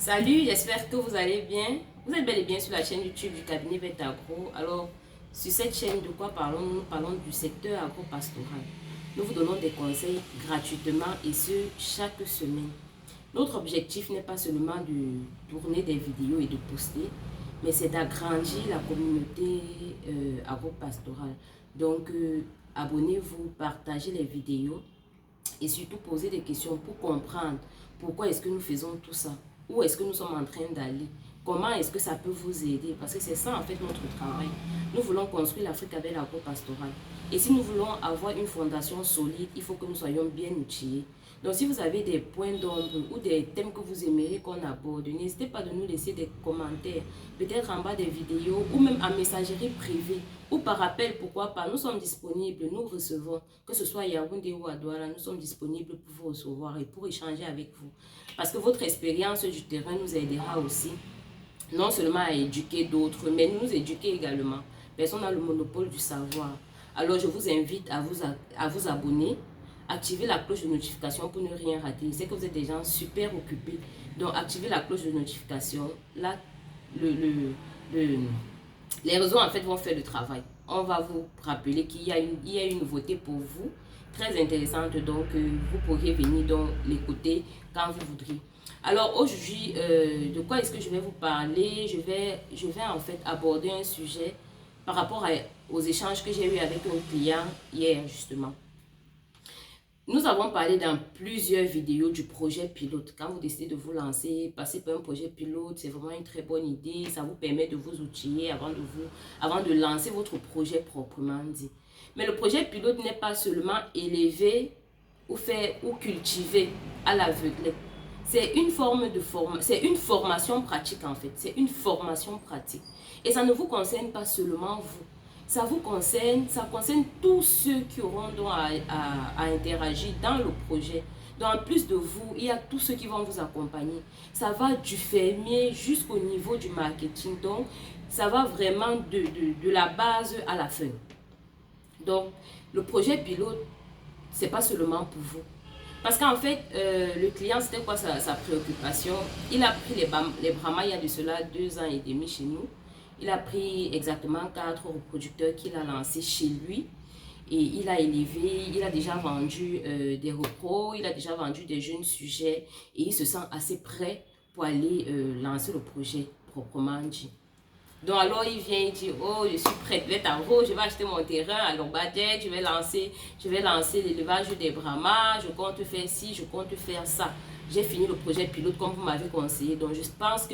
Salut, j'espère que vous allez bien. Vous êtes bel et bien sur la chaîne YouTube du cabinet Betagro. Alors, sur cette chaîne, de quoi parlons-nous? Nous parlons du secteur agro-pastoral. Nous vous donnons des conseils gratuitement et ce, chaque semaine. Notre objectif n'est pas seulement de tourner des vidéos et de poster, mais c'est d'agrandir la communauté agro-pastorale. Donc, abonnez-vous, partagez les vidéos et surtout posez des questions pour comprendre pourquoi est-ce que nous faisons tout ça. Où est-ce que nous sommes en train d'aller? Comment est-ce que ça peut vous aider? Parce que c'est ça en fait notre travail. Nous voulons construire l'Afrique avec l'agro-pastoral. Et si nous voulons avoir une fondation solide, il faut que nous soyons bien outillés. Donc si vous avez des points d'ombre ou des thèmes que vous aimeriez qu'on aborde, n'hésitez pas de nous laisser des commentaires, peut-être en bas des vidéos ou même en messagerie privée ou par appel, pourquoi pas. Nous sommes disponibles, nous recevons, que ce soit à Yaoundé ou à Douala, nous sommes disponibles pour vous recevoir et pour échanger avec vous. Parce que votre expérience du terrain nous aidera aussi, non seulement à éduquer d'autres, mais nous éduquer également. Personne n'a le monopole du savoir. Alors je vous invite à vous abonner, activer la cloche de notification pour ne rien rater. Je sais que vous êtes des gens super occupés. Donc activez la cloche de notification. Là, les réseaux en fait vont faire le travail. On va vous rappeler qu'il y a une nouveauté pour vous, très intéressante. Donc vous pourriez venir l'écouter quand vous voudrez. Alors aujourd'hui, de quoi est-ce que je vais vous parler? Je vais en fait aborder un sujet par rapport aux échanges que j'ai eu avec un client hier justement. Nous avons parlé dans plusieurs vidéos du projet pilote. Quand vous décidez de vous lancer, passer par un projet pilote, c'est vraiment une très bonne idée. Ça vous permet de vous outiller avant de lancer votre projet proprement dit. Mais le projet pilote n'est pas seulement élevé ou cultivé à l'aveuglette. C'est une formation pratique en fait. C'est une formation pratique. Et ça ne vous concerne pas seulement vous. Ça concerne tous ceux qui auront à interagir dans le projet. Donc en plus de vous, il y a tous ceux qui vont vous accompagner. Ça va du fermier jusqu'au niveau du marketing. Donc ça va vraiment de la base à la fin. Donc le projet pilote, c'est pas seulement pour vous. Parce qu'en fait, le client, c'était quoi sa préoccupation? Il a pris les Brahma il y a de cela 2 ans et demi chez nous. Il a pris exactement 4 reproducteurs qu'il a lancés chez lui. Et il a élevé, il a déjà vendu des repros, il a déjà vendu des jeunes sujets. Et il se sent assez prêt pour aller lancer le projet proprement dit. Donc alors il vient, il dit, oh je suis prête, je vais acheter mon terrain à Lobadet, je vais lancer l'élevage des Brahmas, je compte faire ci, je compte faire ça. J'ai fini le projet pilote comme vous m'avez conseillé, donc je pense que,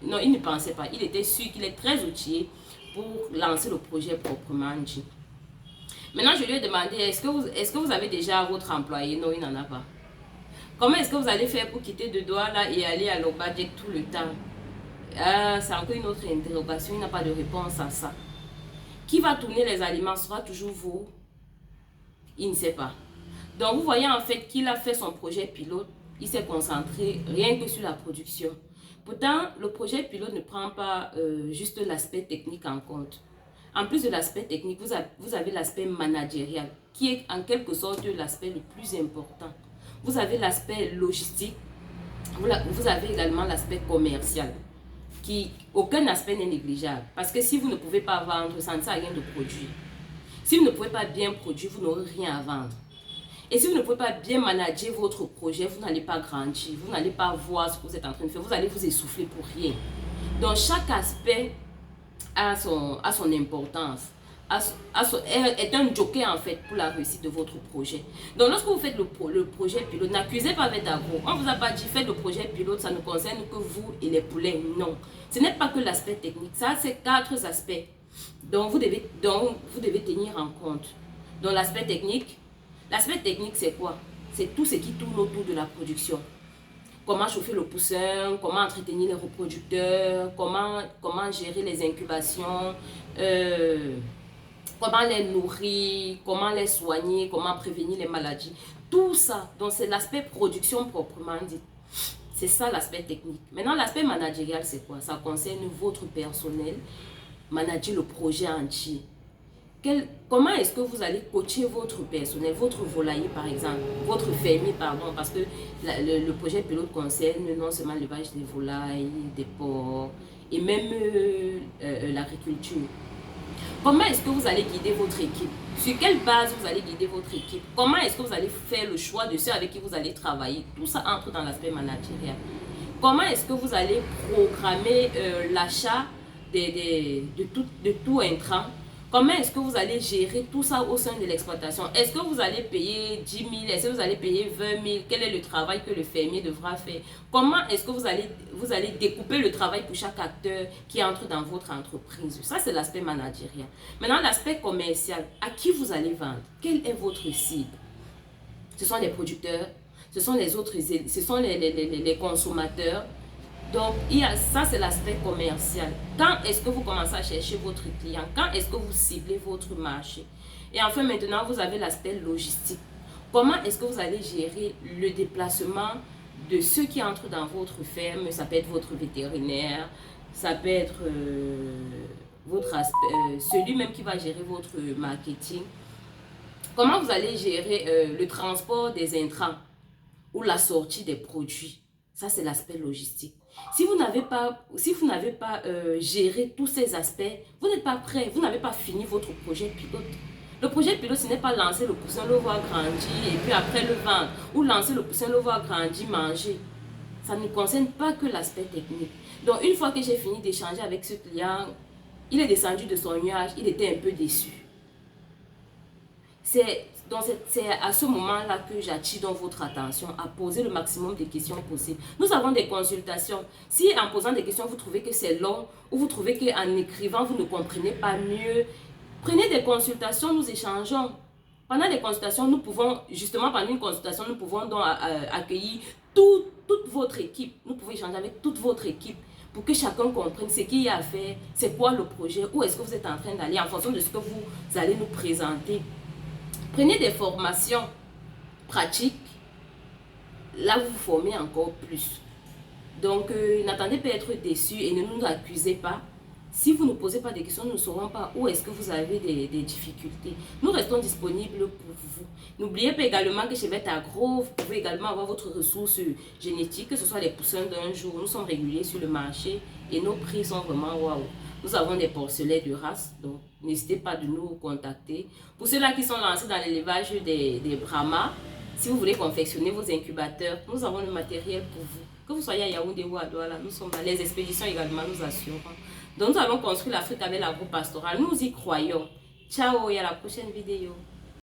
non il ne pensait pas, il était sûr qu'il est très outillé pour lancer le projet proprement dit. Maintenant je lui ai demandé, est-ce que vous avez déjà votre employé? Non, il n'en a pas. Comment est-ce que vous allez faire pour quitter de Douala et aller à Lobadet tout le temps? C'est encore une autre interrogation, il n'a pas de réponse à ça. Qui va tourner les aliments sera toujours vous? Il ne sait pas. Donc vous voyez en fait qu'il a fait son projet pilote, il s'est concentré rien que sur la production. Pourtant, le projet pilote ne prend pas juste l'aspect technique en compte. En plus de l'aspect technique, vous avez l'aspect managérial, qui est en quelque sorte l'aspect le plus important. Vous avez l'aspect logistique, vous avez également l'aspect commercial. Aucun aspect n'est négligeable. Parce que si vous ne pouvez pas vendre, ça ne sert à rien de produire. Si vous ne pouvez pas bien produire, vous n'aurez rien à vendre. Et si vous ne pouvez pas bien manager votre projet, vous n'allez pas grandir, vous n'allez pas voir ce que vous êtes en train de faire, vous allez vous essouffler pour rien. Donc chaque aspect a son importance, est un joker en fait pour la réussite de votre projet. Donc lorsque vous faites le projet pilote, n'accusez pas Betagro. On ne vous a pas dit faites le projet pilote, ça ne concerne que vous et les poulets. Non, ce n'est pas que l'aspect technique, ça c'est 4 aspects dont vous devez tenir en compte. Donc l'aspect technique c'est quoi? C'est tout ce qui tourne autour de la production. Comment chauffer le poussin, comment entretenir les reproducteurs, comment gérer les incubations, comment les nourrir, comment les soigner, comment prévenir les maladies. Tout ça, donc c'est l'aspect production proprement dit. C'est ça l'aspect technique. Maintenant, l'aspect managérial, c'est quoi? Ça concerne votre personnel, manager le projet entier. comment est-ce que vous allez coacher votre personnel, votre volailler par exemple, votre fermier pardon, parce que le projet pilote concerne non seulement l'élevage des volailles, des porcs et même l'agriculture. Comment est-ce que vous allez guider votre équipe? Sur quelle base vous allez guider votre équipe? Comment est-ce que vous allez faire le choix de ceux avec qui vous allez travailler? Tout ça entre dans l'aspect managérial. Comment est-ce que vous allez programmer l'achat de tout intrant? Comment est-ce que vous allez gérer tout ça au sein de l'exploitation? Est-ce que vous allez payer 10 000? Est-ce que vous allez payer 20 000? Quel est le travail que le fermier devra faire? Comment est-ce que vous allez découper le travail pour chaque acteur qui entre dans votre entreprise? Ça, c'est l'aspect managérial. Maintenant, l'aspect commercial. À qui vous allez vendre? Quelle est votre cible? Ce sont les producteurs, ce sont les autres, ce sont les consommateurs. Donc, ça, c'est l'aspect commercial. Quand est-ce que vous commencez à chercher votre client? Quand est-ce que vous ciblez votre marché? Et enfin, maintenant, vous avez l'aspect logistique. Comment est-ce que vous allez gérer le déplacement de ceux qui entrent dans votre ferme? Ça peut être votre vétérinaire, ça peut être celui même qui va gérer votre marketing. Comment vous allez gérer le transport des intrants ou la sortie des produits? Ça, c'est l'aspect logistique. Si vous n'avez pas géré tous ces aspects, vous n'êtes pas prêt, vous n'avez pas fini votre projet pilote. Le projet pilote, ce n'est pas lancer le poussin, le voir grandir et puis après le vendre. Ou lancer le poussin, le voir grandir, manger. Ça ne concerne pas que l'aspect technique. Donc, une fois que j'ai fini d'échanger avec ce client, il est descendu de son nuage, il était un peu déçu. C'est à ce moment-là que j'attire donc votre attention à poser le maximum de questions possibles. Nous avons des consultations. Si en posant des questions, vous trouvez que c'est long ou vous trouvez qu'en écrivant, vous ne comprenez pas mieux, prenez des consultations, nous échangeons. Pendant les consultations, nous pouvons, justement pendant une consultation, nous pouvons donc accueillir toute votre équipe. Nous pouvons échanger avec toute votre équipe pour que chacun comprenne ce qu'il y a à faire, c'est quoi le projet, où est-ce que vous êtes en train d'aller en fonction de ce que vous allez nous présenter. Prenez des formations pratiques, là vous vous formez encore plus. Donc n'attendez pas à être déçu et ne nous accusez pas. Si vous ne posez pas de questions, nous ne saurons pas où est-ce que vous avez des difficultés. Nous restons disponibles pour vous. N'oubliez pas également que chez VetAgro, vous pouvez également avoir votre ressource génétique, que ce soit les poussins d'un jour. Nous sommes réguliers sur le marché et nos prix sont vraiment waouh. Nous avons des porcelets de race, donc n'hésitez pas de nous contacter. Pour ceux-là qui sont lancés dans l'élevage des Brahma, si vous voulez confectionner vos incubateurs, nous avons le matériel pour vous. Que vous soyez à Yaoundé ou à Douala, nous sommes là. Les expéditions également nous assurons. Donc nous allons construire l'Afrique avec l'agro-pastoral. Nous y croyons. Ciao et à la prochaine vidéo.